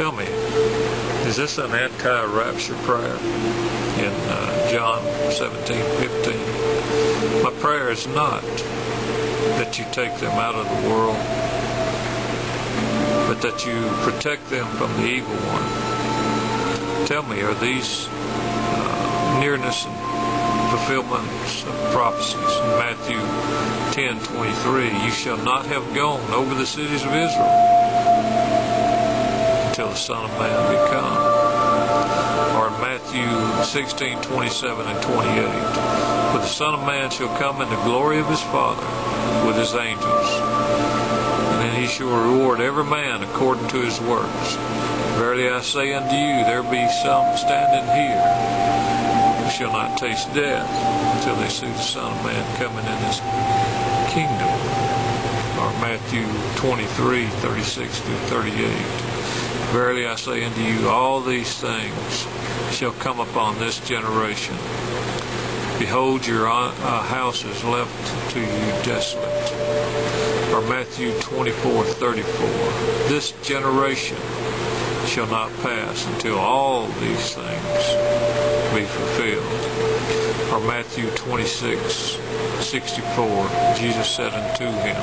Tell me, is this an anti-rapture prayer in John 17:15? My prayer is not that you take them out of the world, but that you protect them from the evil one. Tell me, are these nearness and fulfillments of prophecies? In Matthew 10:23, you shall not have gone over the cities of Israel until the Son of Man be come. Or in Matthew 16:27 and 28, for the Son of Man shall come in the glory of his Father with his angels, and then he shall reward every man according to his works. Verily I say unto you, there be some standing here who shall not taste death until they see the Son of Man coming in his kingdom. Or Matthew 23:36 through 38. Verily I say unto you, all these things shall come upon this generation. Behold, your house is left to you desolate. Or Matthew 24:34. This generation shall not pass until all these things be fulfilled. Or Matthew 26:64. Jesus said unto him,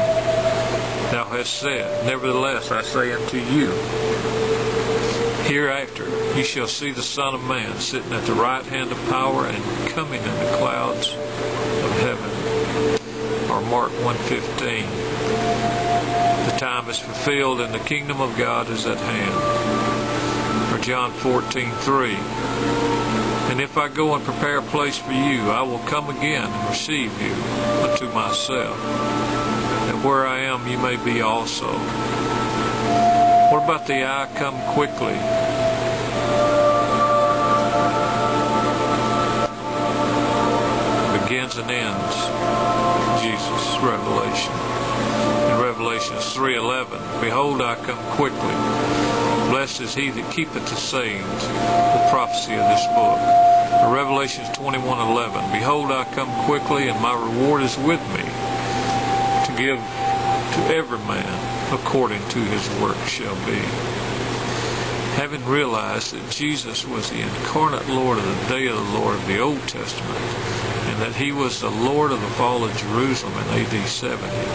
Thou hast said, nevertheless I say unto you, hereafter you shall see the Son of Man sitting at the right hand of power and coming in the clouds of heaven. Or Mark 1:15. The time is fulfilled and the kingdom of God is at hand. Or John 14:3. And if I go and prepare a place for you, I will come again and receive you unto myself, that where I am you may be also. What about the I come quickly? Begins and ends Jesus' revelation. In Revelation 3:11, behold, I come quickly. Blessed is he that keepeth the sayings, the prophecy of this book. In Revelation 21:11, behold, I come quickly, and my reward is with me, to give to every man according to his work shall be. Having realized that Jesus was the incarnate Lord of the day of the Lord of the Old Testament, and that he was the Lord of the fall of Jerusalem in AD 70,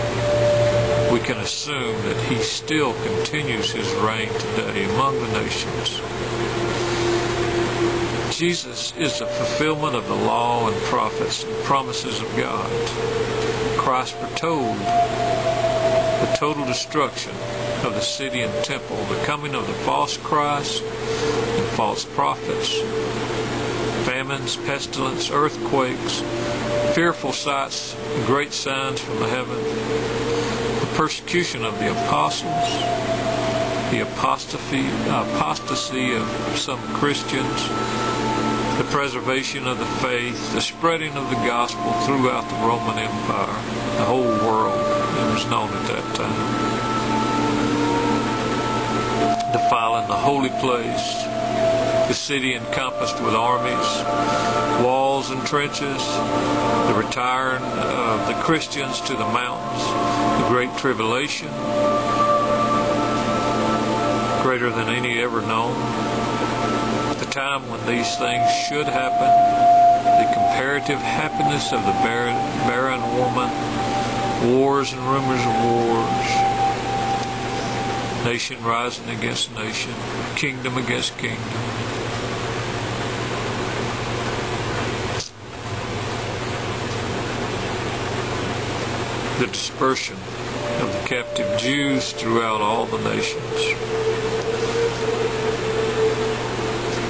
we can assume that he still continues his reign today among the nations. Jesus is the fulfillment of the law and prophets and promises of God. Christ foretold the total destruction of the city and temple, the coming of the false Christ and false prophets, famines, pestilence, earthquakes, fearful sights, great signs from the heaven, the persecution of the apostles, the apostasy of some Christians, the preservation of the faith, the spreading of the gospel throughout the Roman Empire, the whole world, it was known at that time. Defiling the holy place, the city encompassed with armies, walls and trenches, the retiring of the Christians to the mountains, the great tribulation, greater than any ever known, the time when these things should happen, the comparative happiness of the barren woman, wars and rumors of wars, nation rising against nation, kingdom against kingdom. The dispersion of the captive Jews throughout all the nations.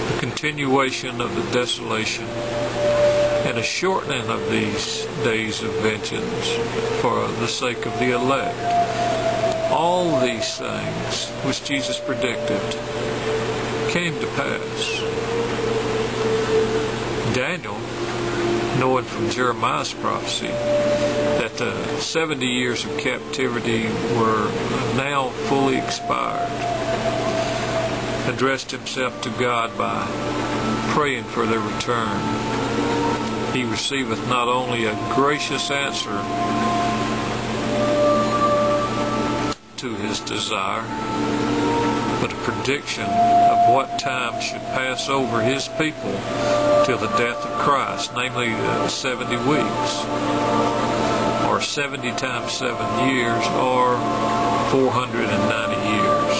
The continuation of the desolation and a shortening of these days of vengeance for the sake of the elect. All these things which Jesus predicted came to pass. Daniel, knowing from Jeremiah's prophecy that the 70 years of captivity were now fully expired, addressed himself to God by praying for their return. He receiveth not only a gracious answer to his desire, but a prediction of what time should pass over his people till the death of Christ, namely 70 weeks, or 70 times 7 years, or 490 years.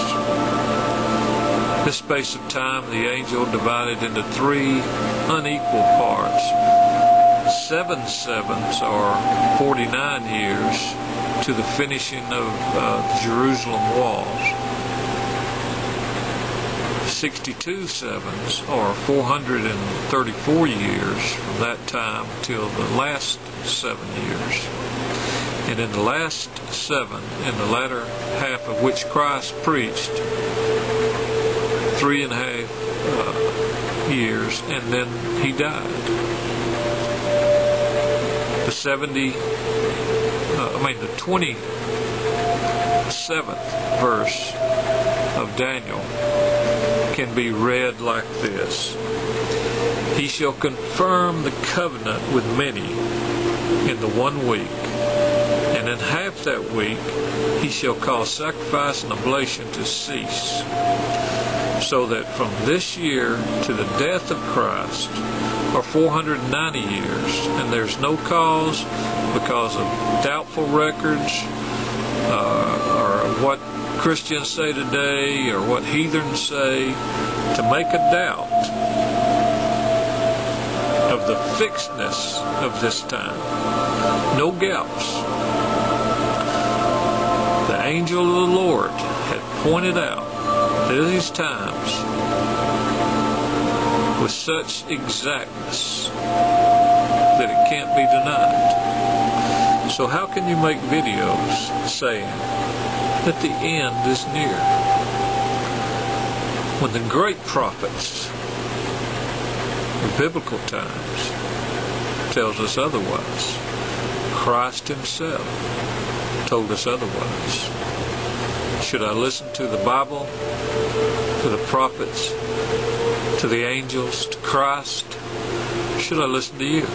This space of time the angel divided into 3 unequal parts. 7 sevens, or 49 years, to the finishing of the Jerusalem walls. 62 sevens, or 434 years, from that time till the last 7 years. And in the last 7, in the latter half of which Christ preached, 3.5 years, and then he died. The 27th verse of Daniel can be read like this: He shall confirm the covenant with many in the 1 week, and in half that week he shall cause sacrifice and oblation to cease, so that from this year to the death of Christ are 490 years, and there's no cause, because of doubtful records, or what Christians say today, or what heathens say, to make a doubt of the fixedness of this time. No gaps. The angel of the Lord had pointed out these times with such exactness that it can't be denied. So how can you make videos saying that the end is near, when the great prophets of biblical times tells us otherwise? Christ himself told us otherwise. Should I listen to the Bible, to the prophets, to the angels, to Christ? Should I listen to you?